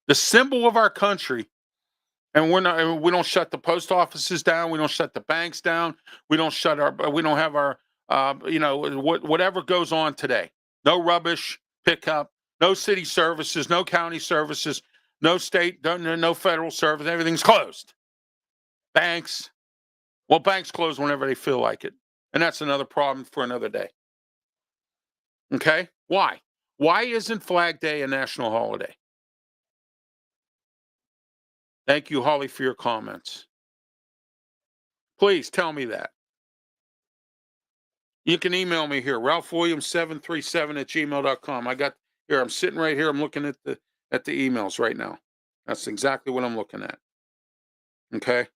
The symbol of our country, and we don't shut the post offices down, we don't shut the banks down, we don't have our whatever goes on today. No rubbish pickup, no city services, no county services, no state, no federal service, everything's closed. Banks, well, banks close whenever they feel like it. And that's another problem for another day. Okay? Why? Why isn't Flag Day a national holiday? Thank you, Holly, for your comments. Please tell me that. You can email me here, ralphwilliams737 at gmail.com. I got here, I'm sitting right here. I'm looking at the emails right now. That's exactly what I'm looking at. Okay.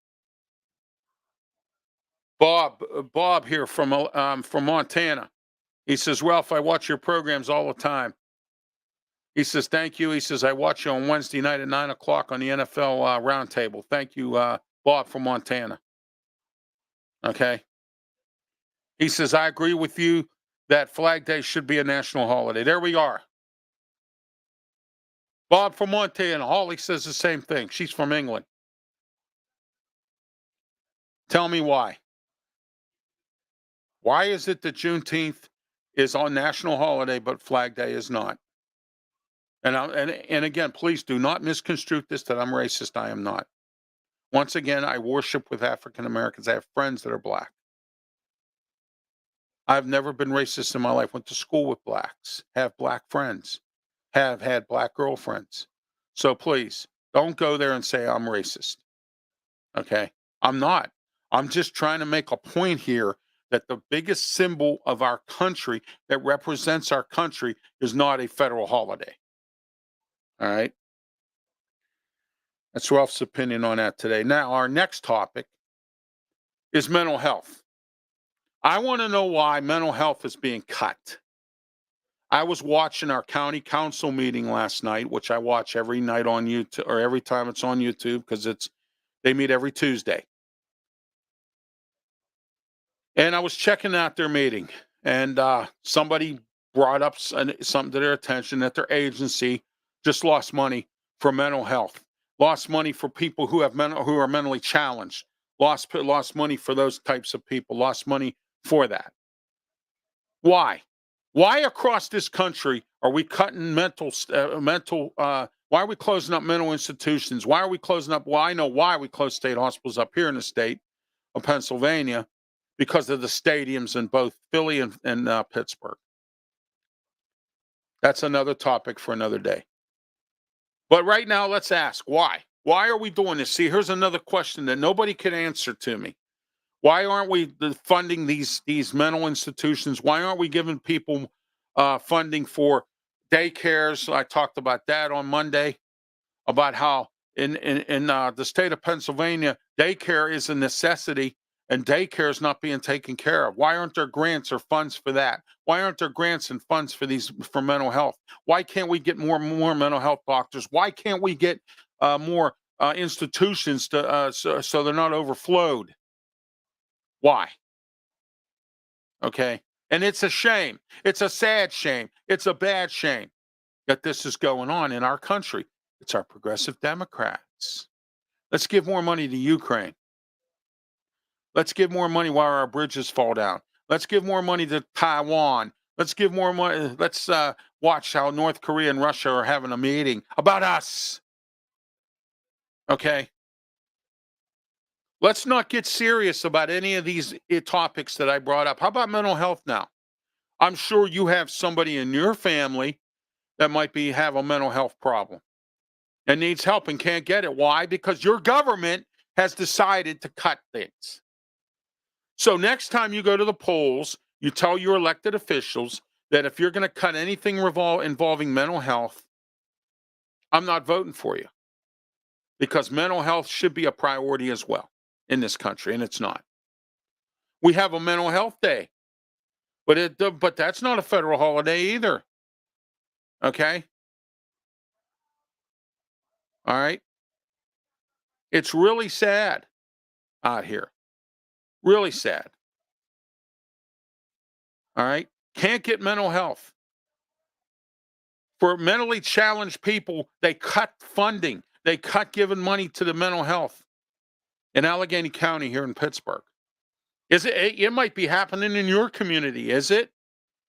Bob here from Montana. He says, Ralph, I watch your programs all the time. He says, thank you. He says, I watch you on Wednesday night at 9 o'clock on the NFL Roundtable. Thank you, Bob from Montana. Okay. He says, I agree with you that Flag Day should be a national holiday. There we are. Bob from Montana. Holly says the same thing. She's from England. Tell me why. Why is it that Juneteenth is on national holiday, but Flag Day is not? And again, please do not misconstrue this that I'm racist. I am not. Once again, I worship with African Americans. I have friends that are black. I've never been racist in my life. Went to school with blacks, have black friends, have had black girlfriends. So please don't go there and say I'm racist. Okay. I'm not. I'm just trying to make a point here that the biggest symbol of our country that represents our country is not a federal holiday. All right. That's Ralph's opinion on that today. Now, our next topic is mental health. I want to know why mental health is being cut. I was watching our county council meeting last night, which I watch every night on YouTube or every time it's on YouTube because they meet every Tuesday. And I was checking out their meeting, and somebody brought up something to their attention that their agency just lost money for mental health, lost money for people who are mentally challenged, lost money for those types of people, lost money for that. Why? Why across this country are we cutting why are we closing up mental institutions? Why are we closing up? Well, I know why we close state hospitals up here in the state of Pennsylvania because of the stadiums in both Philly and Pittsburgh. That's another topic for another day. But right now, let's ask why. Why are we doing this? See, here's another question that nobody can answer to me. Why aren't we funding these mental institutions? Why aren't we giving people funding for daycares? I talked about that on Monday, about how in the state of Pennsylvania, daycare is a necessity and daycare is not being taken care of. Why aren't there grants or funds for that? Why aren't there grants and funds for mental health? Why can't we get more mental health doctors? Why can't we get more institutions so they're not overflowed? Why? Okay. And it's a shame. It's a sad shame. It's a bad shame that this is going on in our country. It's our progressive Democrats. Let's give more money to Ukraine. Let's give more money while our bridges fall down. Let's give more money to Taiwan. Let's give more money. Let's watch how North Korea and Russia are having a meeting about us. Okay. Let's not get serious about any of these topics that I brought up. How about mental health now? I'm sure you have somebody in your family that might have a mental health problem and needs help and can't get it. Why? Because your government has decided to cut things. So next time you go to the polls, you tell your elected officials that if you're going to cut anything involving mental health, I'm not voting for you, because mental health should be a priority as well in this country, and it's not. We have a mental health day, but that's not a federal holiday either. Okay? All right? It's really sad out here. Really sad. All right? Can't get mental health. For mentally challenged people, they cut funding. They cut giving money to the mental health in Allegheny County here in Pittsburgh. It might be happening in your community, is it?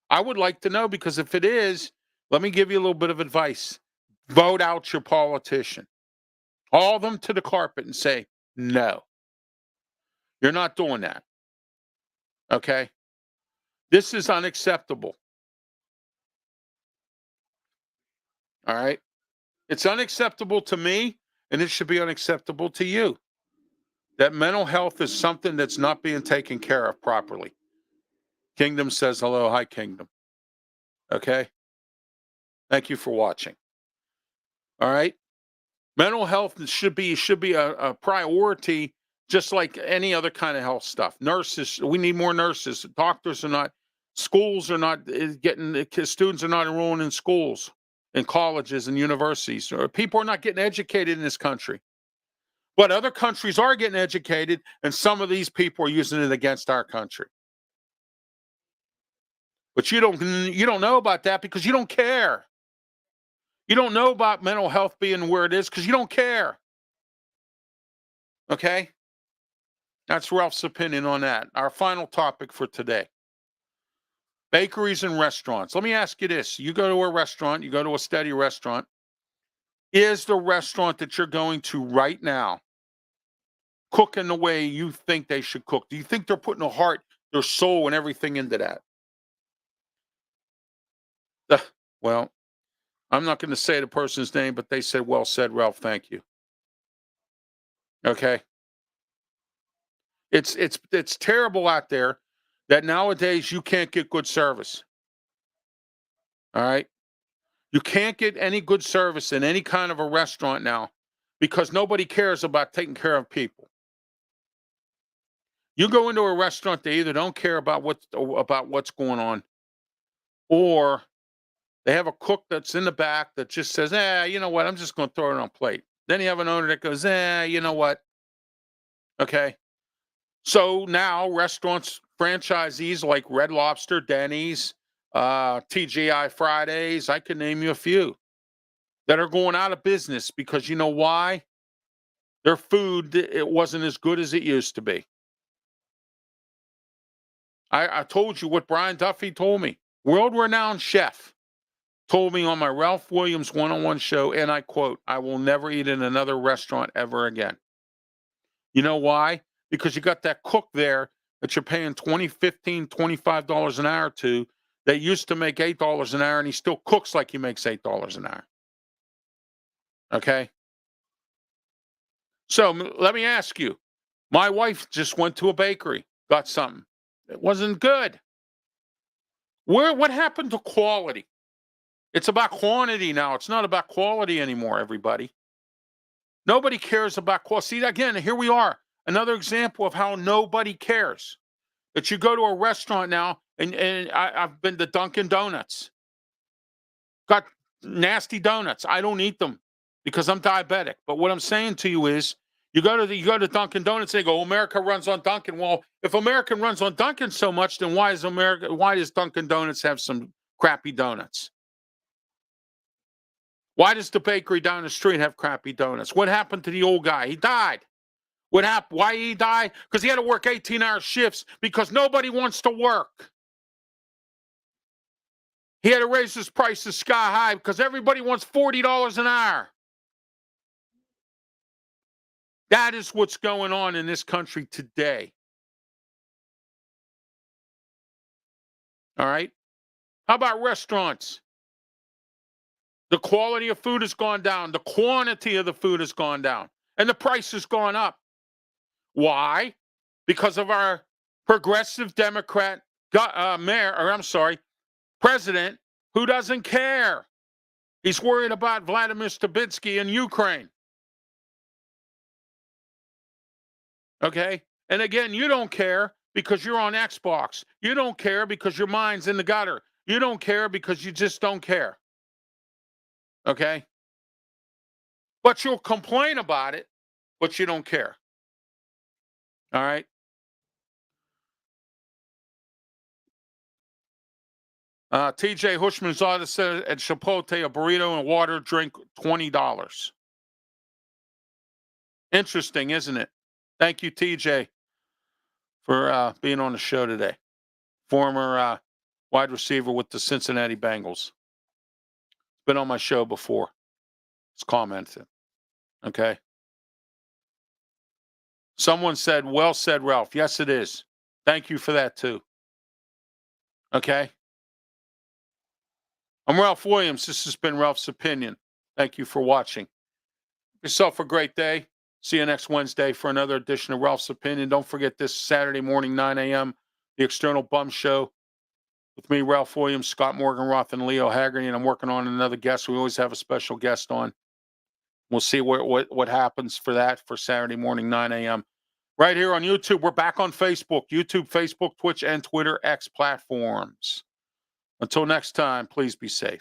I would like to know, because if it is, let me give you a little bit of advice. Vote out your politician. Haul them to the carpet and say, no, you're not doing that. Okay? This is unacceptable. All right? It's unacceptable to me, and it should be unacceptable to you. That mental health is something that's not being taken care of properly. Kingdom says hello. Hi, Kingdom. Okay? Thank you for watching. All right? Mental health should be a priority, just like any other kind of health stuff. Nurses, we need more nurses. Doctors are not, schools are not getting, students are not enrolling in schools, in colleges and universities. Or people are not getting educated in this country. But other countries are getting educated, and some of these people are using it against our country. But you don't know about that because you don't care. You don't know about mental health being where it is because you don't care. Okay? That's Ralph's opinion on that. Our final topic for today. Bakeries and restaurants. Let me ask you this. You go to a restaurant, you go to a steady restaurant. Is the restaurant that you're going to right now cooking the way you think they should cook? Do you think they're putting their heart, their soul, and everything into that? Ugh, well, I'm not going to say the person's name, but they said, "Well said, Ralph. Thank you." Okay, it's terrible out there that nowadays you can't get good service. All right, you can't get any good service in any kind of a restaurant now because nobody cares about taking care of people. You go into a restaurant, they either don't care about what's going on, or they have a cook that's in the back that just says, you know what? I'm just going to throw it on a plate." Then you have an owner that goes, you know what? Okay. So now restaurants, franchisees like Red Lobster, Denny's, TGI Fridays, I can name you a few that are going out of business because you know why? Their food, it wasn't as good as it used to be. I told you what Brian Duffy told me. World renowned chef told me on my Ralph Williams one-on-one show, and I quote, "I will never eat in another restaurant ever again." You know why? Because you got that cook there that you're paying 20, 15, $25 an hour to that used to make $8 an hour, and he still cooks like he makes $8 an hour. Okay? So let me ask you. My wife just went to a bakery, got something. It wasn't good. What happened to quality? It's about quantity now. It's not about quality anymore, everybody. Nobody cares about quality. See, again, here we are. Another example of how nobody cares. That you go to a restaurant now, and I've been to Dunkin' Donuts. Got nasty donuts. I don't eat them because I'm diabetic. But what I'm saying to you is, you go to Dunkin' Donuts. They go, America runs on Dunkin'. Well, if America runs on Dunkin' so much, then Why does Dunkin' Donuts have some crappy donuts? Why does the bakery down the street have crappy donuts? What happened to the old guy? He died. What happened? Why he died? Because he had to work 18-hour shifts because nobody wants to work. He had to raise his prices sky high because everybody wants $40 an hour. That is what's going on in this country today. All right. How about restaurants? The quality of food has gone down. The quantity of the food has gone down. And the price has gone up. Why? Because of our progressive Democrat president who doesn't care. He's worried about Vladimir Stabinsky in Ukraine. Okay? And again, you don't care because you're on Xbox. You don't care because your mind's in the gutter. You don't care because you just don't care. Okay? But you'll complain about it, but you don't care. All right? TJ Hushman's auto said at Chipotle, a burrito and water drink, $20. Interesting, isn't it? Thank you, TJ, for being on the show today. Former wide receiver with the Cincinnati Bengals. Been on my show before. It's commented. Okay. Someone said, well said, Ralph. Yes, it is. Thank you for that, too. Okay. I'm Ralph Williams. This has been Ralph's Opinion. Thank you for watching. Yourself a great day. See you next Wednesday for another edition of Ralph's Opinion. Don't forget this Saturday morning, 9 a.m., the External Bum Show with me, Ralph Williams, Scott Morganroth, and Leo Haggerty. And I'm working on another guest. We always have a special guest on. We'll see what happens for that for Saturday morning, 9 a.m. Right here on YouTube. We're back on Facebook, Facebook, Twitch, and Twitter X platforms. Until next time, please be safe.